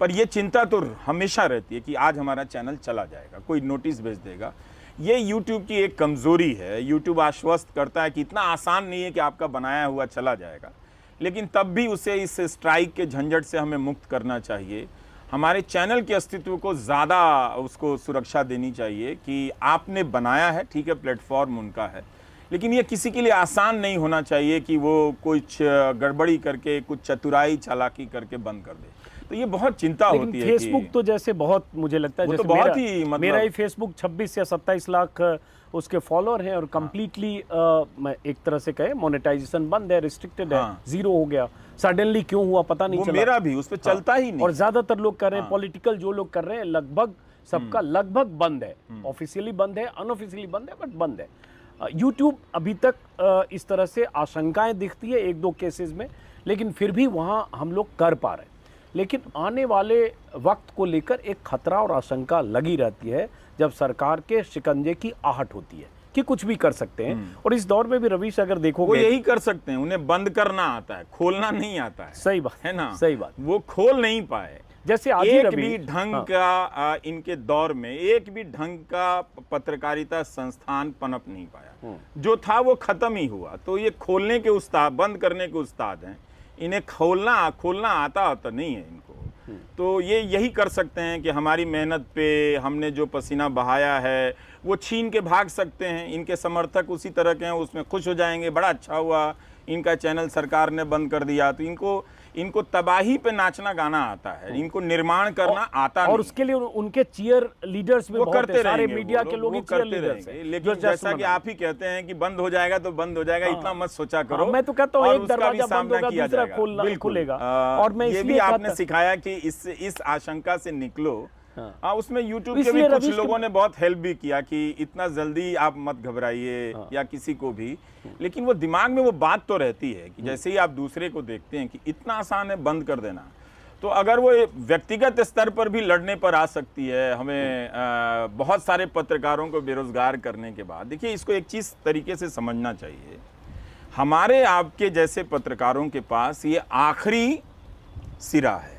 पर ये चिंता तो हमेशा रहती है कि आज हमारा चैनल चला जाएगा, कोई नोटिस भेज देगा। ये यूट्यूब की एक कमज़ोरी है। यूट्यूब आश्वस्त करता है कि इतना आसान नहीं है कि आपका बनाया हुआ चला जाएगा, लेकिन तब भी उसे इस स्ट्राइक के झंझट से हमें मुक्त करना चाहिए। हमारे चैनल के अस्तित्व को ज़्यादा उसको सुरक्षा देनी चाहिए कि आपने बनाया है, ठीक है, प्लेटफॉर्म उनका है, लेकिन ये किसी के लिए आसान नहीं होना चाहिए कि वो कुछ गड़बड़ी करके, कुछ चतुराई चालाकी करके बंद कर दे। तो ये बहुत चिंता होती है। फेसबुक तो जैसे बहुत, मुझे लगता है वो जैसे तो बहुत ही मेरा ही फेसबुक 26 या 27 लाख उसके फॉलोअर हैं, और कम्प्लीटली एक तरह से कहे मोनेटाइजेशन बंद है, रिस्ट्रिक्टेड है, जीरो हो गया। सडनली क्यों हुआ पता नहीं चला। मेरा भी उस पे चलता ही नहीं। और ज्यादातर लोग कर रहे हैं, पॉलिटिकल जो लोग कर रहे हैं, लगभग सबका लगभग बंद है। ऑफिशियली बंद है, अनऑफिशियली बंद है, बट बंद है। यूट्यूब अभी तक इस तरह से आशंकाएं दिखती है 1-2 केसेस में, लेकिन फिर भी वहां हम लोग कर पा रहे हैं। लेकिन आने वाले वक्त को लेकर एक खतरा और आशंका लगी रहती है, जब सरकार के शिकंजे की आहट होती है कि कुछ भी कर सकते हैं। और इस दौर में भी रवीश अगर देखोगे, वो यही कर सकते हैं, उन्हें बंद करना आता है, खोलना नहीं आता है। सही बात है ना, सही बात। वो खोल नहीं पाए। जैसे आज एक रवि, भी ढंग का इनके दौर में एक भी ढंग का पत्रकारिता संस्थान पनप नहीं पाया। जो था वो खत्म ही हुआ। तो ये खोलने के उस्ताद, बंद करने के उस्ताद हैं। इन्हें खोलना आता नहीं है इनको। तो ये यही कर सकते हैं कि हमारी मेहनत पे हमने जो पसीना बहाया है वो छीन के भाग सकते हैं। इनके समर्थक उसी तरह के हैं, उसमें खुश हो जाएंगे, बड़ा अच्छा हुआ इनका चैनल सरकार ने बंद कर दिया। तो इनको तबाही पे नाचना गाना आता है, इनको निर्माण करना आता नहीं। और उसके लिए उनके चीयर लीडर्स भी वो बहुत करते हैं, सारे रहेंगे, मीडिया के लोग चीयर लीडर्स हैं। लेकिन जैसा कि आप ही कहते हैं कि बंद हो जाएगा तो बंद हो जाएगा, इतना मत सोचा करो। मैं तो कहता हूँ एक दरवाजा बंद होगा, दूसरा खुलेगा। और मैं ये भी आपने सिखाया कि इस आशंका से निकलो। उसमें यूट्यूब के भी कुछ लोगों ने बहुत हेल्प भी किया कि इतना जल्दी आप मत घबराइए या किसी को भी। लेकिन वो दिमाग में वो बात तो रहती है कि जैसे ही आप दूसरे को देखते हैं कि इतना आसान है बंद कर देना, तो अगर वो व्यक्तिगत स्तर पर भी लड़ने पर आ सकती है, हमें बहुत सारे पत्रकारों को बेरोजगार करने के बाद। देखिए, इसको एक चीज़ तरीके से समझना चाहिए, हमारे आपके जैसे पत्रकारों के पास ये आखिरी सिरा है,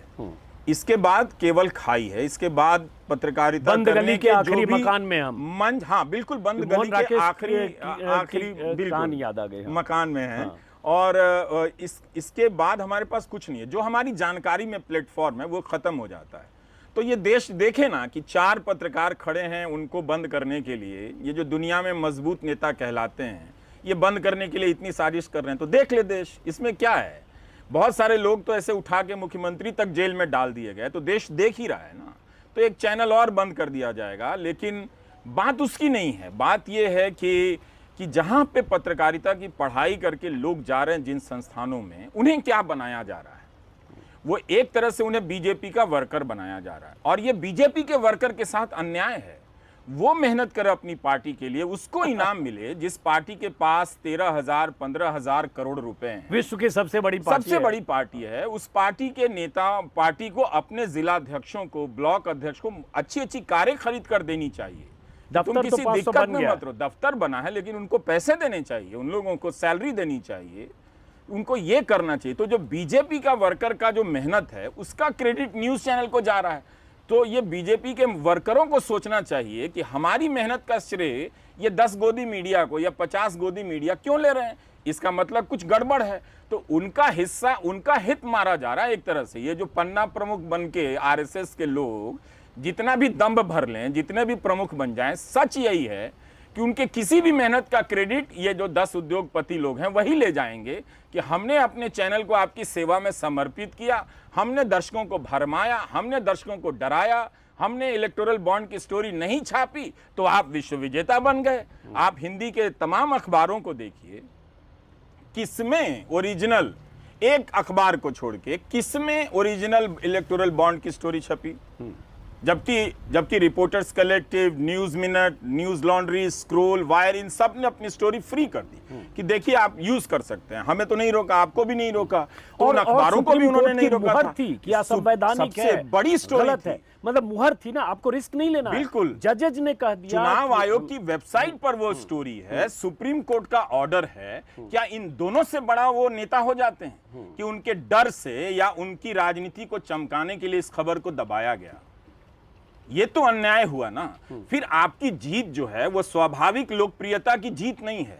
इसके बाद केवल खाई है। इसके बाद पत्रकारिता बंद गली के आखिरी मकान में हम मंच, हाँ बिल्कुल, बंद गली के आखिरी बिल्कुल याद आ गए मकान में है। और इसके बाद हमारे पास कुछ नहीं है। जो हमारी जानकारी में प्लेटफॉर्म है वो खत्म हो जाता है। तो ये देश देखे ना कि 4 पत्रकार खड़े हैं उनको बंद करने के लिए। ये जो दुनिया में मजबूत नेता कहलाते हैं, ये बंद करने के लिए इतनी साजिश कर रहे हैं। तो देख ले देश, इसमें क्या है। बहुत सारे लोग तो ऐसे उठा के मुख्यमंत्री तक जेल में डाल दिए गए। तो देश देख ही रहा है ना। तो एक चैनल और बंद कर दिया जाएगा, लेकिन बात उसकी नहीं है। बात यह है कि जहां पे पत्रकारिता की पढ़ाई करके लोग जा रहे हैं जिन संस्थानों में, उन्हें क्या बनाया जा रहा है। वो एक तरह से उन्हें बीजेपी का वर्कर बनाया जा रहा है, और ये बीजेपी के वर्कर के साथ अन्याय है। वो मेहनत करे अपनी पार्टी के लिए, उसको इनाम मिले जिस पार्टी के पास 13,000 15,000 करोड़ रुपए हैं। विश्व की सबसे बड़ी पार्टी है। उस पार्टी के नेता पार्टी को, अपने जिला अध्यक्षों को, ब्लॉक अध्यक्ष को अच्छी कारें खरीद कर देनी चाहिए। तुम किसी दिक्कत में मत रहो। दफ्तर बना है, लेकिन उनको पैसे देने चाहिए, उन लोगों को सैलरी देनी चाहिए, उनको ये करना चाहिए। तो जो बीजेपी का वर्कर का जो मेहनत है, उसका क्रेडिट न्यूज चैनल को जा रहा है। तो ये बीजेपी के वर्करों को सोचना चाहिए कि हमारी मेहनत का श्रेय ये 10 गोदी मीडिया को या 50 गोदी मीडिया क्यों ले रहे हैं, इसका मतलब कुछ गड़बड़ है। तो उनका हिस्सा, उनका हित मारा जा रहा है एक तरह से। ये जो पन्ना प्रमुख बन के आरएसएस के लोग जितना भी दम्भ भर लें, जितने भी प्रमुख बन जाएं, सच यही है कि उनके किसी भी मेहनत का क्रेडिट ये जो 10 उद्योगपति लोग हैं वही ले जाएंगे कि हमने अपने चैनल को आपकी सेवा में समर्पित किया, हमने दर्शकों को भरमाया, हमने दर्शकों को डराया, हमने इलेक्टोरल बॉन्ड की स्टोरी नहीं छापी तो आप विश्व विजेता बन गए। आप हिंदी के तमाम अखबारों को देखिए, किसमें ओरिजिनल, एक अखबार को छोड़ के किसमें ओरिजिनल इलेक्टोरल बॉन्ड की स्टोरी छपी? जबकि Reporters Collective, News Minute, News Laundry, Scroll, Wire, इन सब ने अपनी स्टोरी फ्री कर दी कि देखिए आप यूज कर सकते हैं। हमें तो नहीं रोका, आपको भी नहीं रोका, तो उन अखबारों को भी उन्होंने नहीं रोका था। थी कि असंवैधानिक है, बड़ी स्टोरी गलत है, मतलब मुहर थी ना, आपको रिस्क नहीं लेना। बिल्कुल, जजेज ने कह दिया, चुनाव आयोग की वेबसाइट पर वो स्टोरी है, सुप्रीम कोर्ट का ऑर्डर है। क्या इन दोनों से बड़ा वो नेता हो जाते हैं कि उनके डर से या उनकी राजनीति को चमकाने के लिए इस खबर को दबाया गया? ये तो अन्याय हुआ ना। फिर आपकी जीत जो है वो स्वाभाविक लोकप्रियता की जीत नहीं है।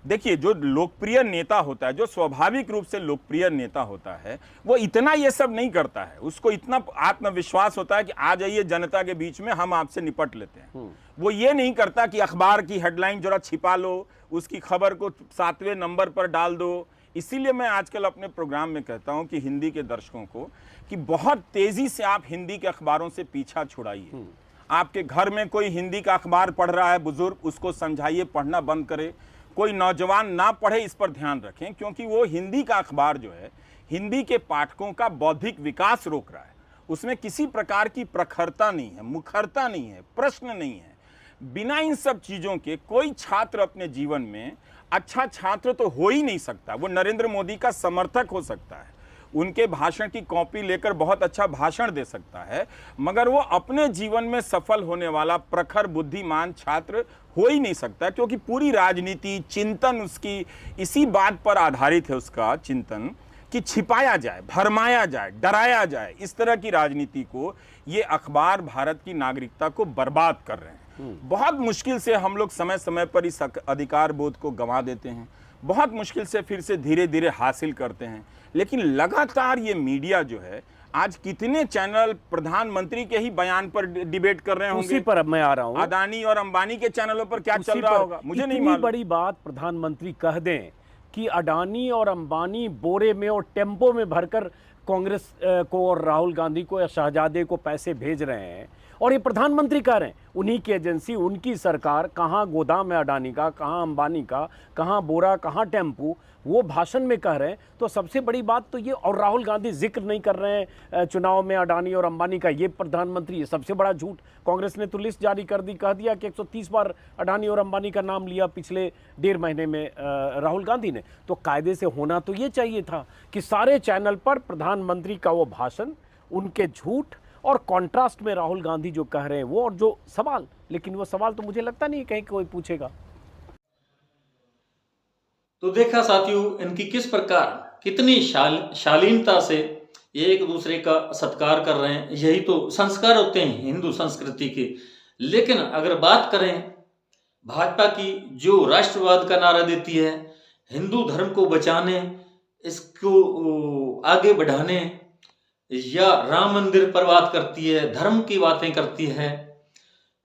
देखिए, जो लोकप्रिय नेता होता है, जो स्वाभाविक रूप से लोकप्रिय नेता होता है, वो इतना ये सब नहीं करता है। उसको इतना आत्मविश्वास होता है कि आ जाइए जनता के बीच में, हम आपसे निपट लेते हैं। वो ये नहीं करता कि अखबार की हेडलाइन जरा छिपा लो, उसकी खबर को 7वें नंबर पर डाल दो। इसीलिए मैं आजकल अपने प्रोग्राम में कहता हूं कि हिंदी के दर्शकों को कि बहुत तेजी से आप हिंदी के अखबारों से पीछा छुड़ाइए। आपके घर में कोई हिंदी का अखबार पढ़ रहा है बुजुर्ग, उसको समझाइए पढ़ना बंद करे। कोई नौजवान ना पढ़े, इस पर ध्यान रखें, क्योंकि वो हिंदी का अखबार जो है हिंदी के पाठकों का बौद्धिक विकास रोक रहा है। उसमें किसी प्रकार की प्रखरता नहीं है, मुखरता नहीं है, प्रश्न नहीं है। बिना इन सब चीजों के कोई छात्र अपने जीवन में अच्छा छात्र तो हो ही नहीं सकता। वो नरेंद्र मोदी का समर्थक हो सकता है, उनके भाषण की कॉपी लेकर बहुत अच्छा भाषण दे सकता है, मगर वो अपने जीवन में सफल होने वाला प्रखर बुद्धिमान छात्र हो ही नहीं सकता, क्योंकि पूरी राजनीति, चिंतन उसकी इसी बात पर आधारित है, उसका चिंतन कि छिपाया जाए, भरमाया जाए, डराया जाए। इस तरह की राजनीति को ये अखबार भारत की नागरिकता को बर्बाद कर रहे हैं। बहुत मुश्किल से हम लोग समय समय पर इस अधिकार बोध को गंवा देते हैं, बहुत मुश्किल से फिर से धीरे धीरे हासिल करते हैं। लेकिन लगातार ये मीडिया जो है, आज कितने चैनल प्रधानमंत्री के ही बयान पर डिबेट कर रहे होंगे। उसी पर अब मैं आ रहा हूं, अदानी और अंबानी के चैनलों पर क्या चल रहा होगा मुझे नहीं मालूम। बड़ी बात प्रधानमंत्री कह दें कि अडानी और अंबानी बोरे में और टेम्पो में भरकर कांग्रेस को और राहुल गांधी को या शहजादे को पैसे भेज रहे हैं, और ये प्रधानमंत्री कह रहे हैं, उन्हीं की एजेंसी, उनकी सरकार, कहाँ गोदाम है अडानी का, कहाँ अंबानी का, कहाँ बोरा, कहाँ टेम्पू, वो भाषण में कह रहे हैं। तो सबसे बड़ी बात तो ये, और राहुल गांधी जिक्र नहीं कर रहे हैं चुनाव में अडानी और अंबानी का, ये प्रधानमंत्री, ये सबसे बड़ा झूठ। कांग्रेस ने तो लिस्ट जारी कर दी, कह दिया कि 130 बार अडानी और अंबानी का नाम लिया पिछले 1.5 महीने में राहुल गांधी ने। तो कायदे से होना तो ये चाहिए था कि सारे चैनल पर प्रधानमंत्री का वो भाषण, उनके झूठ, और कॉन्ट्रास्ट में राहुल गांधी जो कह रहे हैं वो, और जो सवाल, लेकिन वो सवाल तो मुझे लगता नहीं कहीं कोई पूछेगा। तो देखा साथियों, इनकी किस प्रकार, कितनी शालीनता से ये एक दूसरे का सत्कार कर रहे हैं। यही तो संस्कार होते हैं हिंदू संस्कृति के। लेकिन अगर बात करें भाजपा की, जो राष्ट्रवाद का नारा देती है, हिंदू धर्म को बचाने, इसको आगे बढ़ाने, या राम मंदिर पर बात करती है, धर्म की बातें करती है,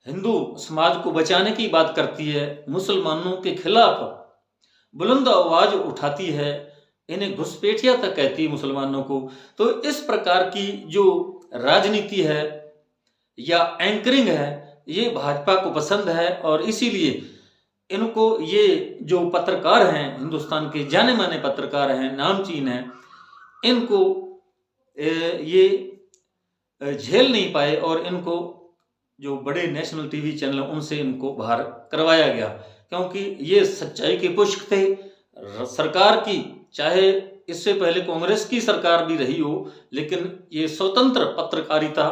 हिंदू समाज को बचाने की बात करती है, मुसलमानों के खिलाफ बुलंद आवाज उठाती है, इन्हें घुसपैठिया तक कहती है मुसलमानों को। तो इस प्रकार की जो राजनीति है या एंकरिंग है, ये भाजपा को पसंद है, और इसीलिए इनको ये जो पत्रकार हैं, हिंदुस्तान के जाने माने पत्रकार हैं, नामचीन हैं, इनको ये झेल नहीं पाए, और इनको जो बड़े नेशनल टीवी चैनल उनसे इनको बाहर करवाया गया, क्योंकि ये सच्चाई के पुष्प थे। सरकार की, चाहे इससे पहले कांग्रेस की सरकार भी रही हो, लेकिन ये स्वतंत्र पत्रकारिता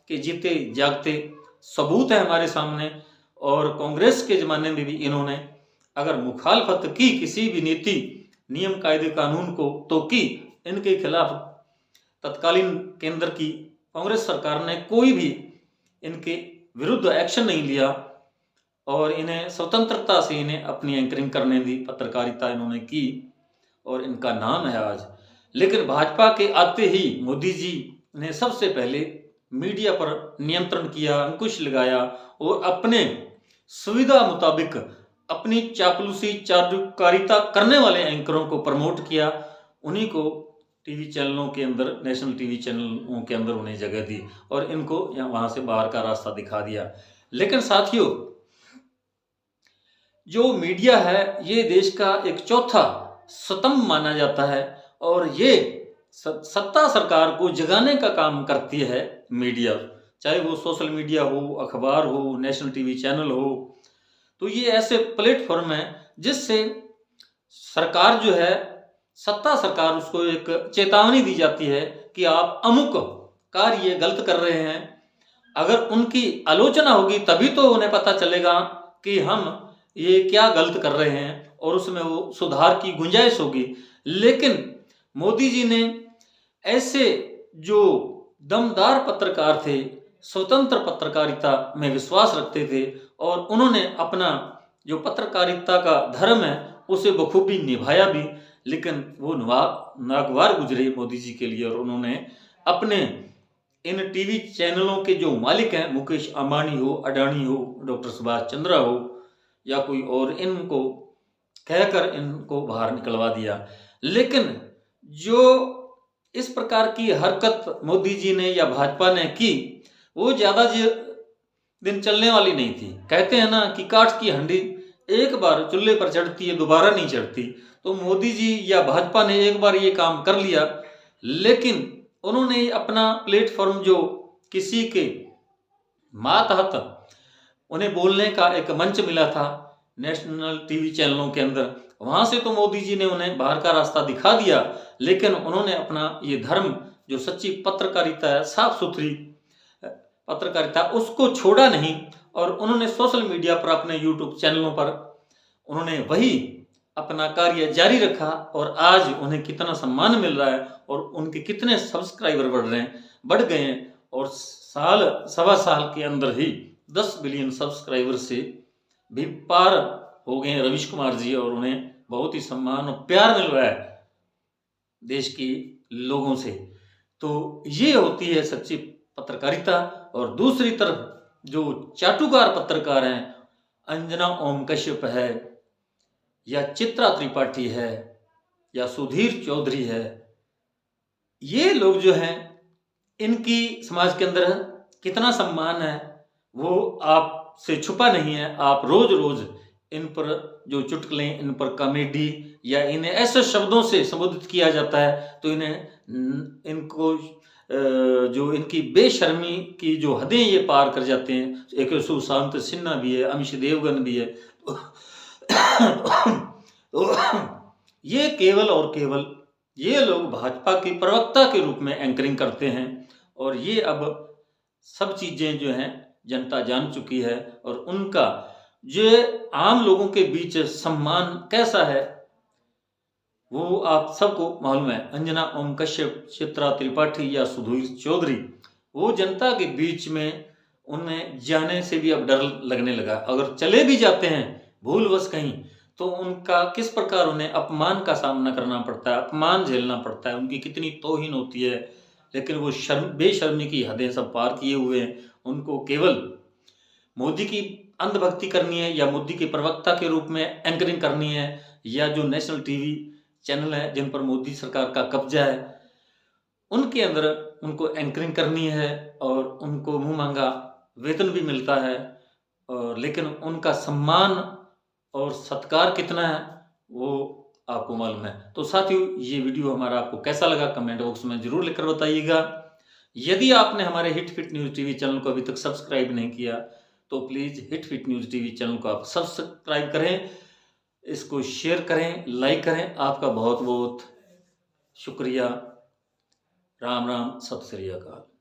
के जीते जागते सबूत है हमारे सामने। और कांग्रेस के जमाने में भी इन्होंने अगर मुखालफत की किसी भी नीति, नियम, कायदे, कानून को, तो की। इनके खिलाफ तत्कालीन केंद्र की कांग्रेस सरकार ने कोई भी इनके विरुद्ध एक्शन नहीं लिया और इन्हें स्वतंत्रता से इन्हें अपनी एंकरिंग करने दी, पत्रकारिता इन्होंने की और इनका नाम है आज। लेकिन भाजपा के आते ही मोदी जी ने सबसे पहले मीडिया पर नियंत्रण किया, अंकुश लगाया और अपने सुविधा मुताबिक अपनी चापलूसी चाटुकारिता करने वाले एंकरों को प्रमोट किया, उन्हीं को टीवी चैनलों के अंदर, नेशनल टीवी चैनलों के अंदर उन्हें जगह दी और इनको वहां से बाहर का रास्ता दिखा दिया। लेकिन साथियों, जो मीडिया है ये देश का एक चौथा स्तंभ माना जाता है और ये सत्ता सरकार को जगाने का काम करती है मीडिया, चाहे वो सोशल मीडिया हो, अखबार हो, नेशनल टीवी चैनल हो। तो ये ऐसे प्लेटफॉर्म है जिससे सरकार जो है, सत्ता सरकार, उसको एक चेतावनी दी जाती है कि आप अमुक कार्य गलत कर रहे हैं। अगर उनकी आलोचना होगी तभी तो उन्हें पता चलेगा कि हम ये क्या गलत कर रहे हैं और उसमें वो सुधार की गुंजाइश होगी। लेकिन मोदी जी ने ऐसे जो दमदार पत्रकार थे, स्वतंत्र पत्रकारिता में विश्वास रखते थे और उन्होंने अपना जो पत्रकारिता का धर्म है उसे बखूबी निभाया भी। लेकिन वो नागवार गुजरे मोदी जी के लिए और उन्होंने अपने इन टीवी चैनलों के जो मालिक हैं, मुकेश अंबानी हो, अडानी हो, डॉक्टर सुभाष चंद्रा हो या कोई और, इनको कहकर इनको बाहर निकलवा दिया। लेकिन जो इस प्रकार की हरकत मोदी जी ने या भाजपा ने की वो ज्यादा दिन चलने वाली नहीं थी। कहते हैं ना कि काठ की हंडी एक बार चूल्हे पर चढ़ती है, दोबारा नहीं चढ़ती। तो मोदी जी या भाजपा ने एक बार ये काम कर लिया, लेकिन उन्होंने अपना प्लेटफॉर्म जो किसी के मातहत उन्हें बोलने का एक मंच मिला था नेशनल टीवी चैनलों के अंदर, वहां से तो मोदी जी ने उन्हें बाहर का रास्ता दिखा दिया। लेकिन उन्होंने अपना ये धर्म, जो सच्ची पत्रकारिता है, साफ सुथरी पत्रकारिता, उसको छोड़ा नहीं और उन्होंने सोशल मीडिया पर, अपने यूट्यूब चैनलों पर उन्होंने वही अपना कार्य जारी रखा और आज उन्हें कितना सम्मान मिल रहा है और उनके कितने सब्सक्राइबर बढ़ गए हैं और साल सवा साल के अंदर ही 10 बिलियन सब्सक्राइबर से भी पार हो गए हैं रवीश कुमार जी और उन्हें बहुत ही सम्मान और प्यार मिल रहा है देश के लोगों से। तो ये होती है सच्ची पत्रकारिता। और दूसरी तरफ जो चाटुकार पत्रकार हैं, अंजना ओम कश्यप है या चित्रा त्रिपाठी है या सुधीर चौधरी है, ये लोग जो हैं, इनकी समाज के अंदर कितना सम्मान है वो आपसे छुपा नहीं है। आप रोज रोज इन पर जो चुटकुले, इन पर कॉमेडी या इन्हें ऐसे शब्दों से संबोधित किया जाता है तो इनको जो इनकी बेशर्मी की जो हदें ये पार कर जाते हैं। एक सुशांत सिन्हा भी है, अमिश देवगन भी है। तो ये केवल और केवल ये लोग भाजपा के प्रवक्ता के रूप में एंकरिंग करते हैं और ये अब सब चीजें जो हैं जनता जान चुकी है और उनका जो आम लोगों के बीच सम्मान कैसा है वो आप सबको मालूम है। अंजना ओम कश्यप, चित्रा त्रिपाठी या सुधीर चौधरी, वो जनता के बीच में उन्हें जाने से भी अब डर लगने लगा। अगर चले भी जाते हैं भूलवश कहीं तो उनका किस प्रकार उन्हें अपमान का सामना करना पड़ता है, अपमान झेलना पड़ता है, उनकी कितनी तौहीन होती है। लेकिन वो बेशर्मी की हदें सब पार किए हुए हैं। उनको केवल मोदी की अंधभक्ति करनी है या मोदी के प्रवक्ता के रूप में एंकरिंग करनी है या जो नेशनल टीवी चैनल है जिन पर मोदी सरकार का कब्जा है उनके अंदर उनको एंकरिंग करनी है और उनको मुंह मांगा वेतन भी मिलता है और लेकिन उनका सम्मान और सत्कार कितना है वो आपको मालूम है। तो साथियों, ये वीडियो हमारा आपको कैसा लगा कमेंट बॉक्स में जरूर लिखकर बताइएगा। यदि आपने हमारे hit fit news TV channel को अभी तक सब्सक्राइब नहीं किया तो please hit fit news TV channel को आप सब्सक्राइब करें, इसको शेयर करें, लाइक करें। आपका बहुत बहुत शुक्रिया। राम राम, सत श्री अकाल।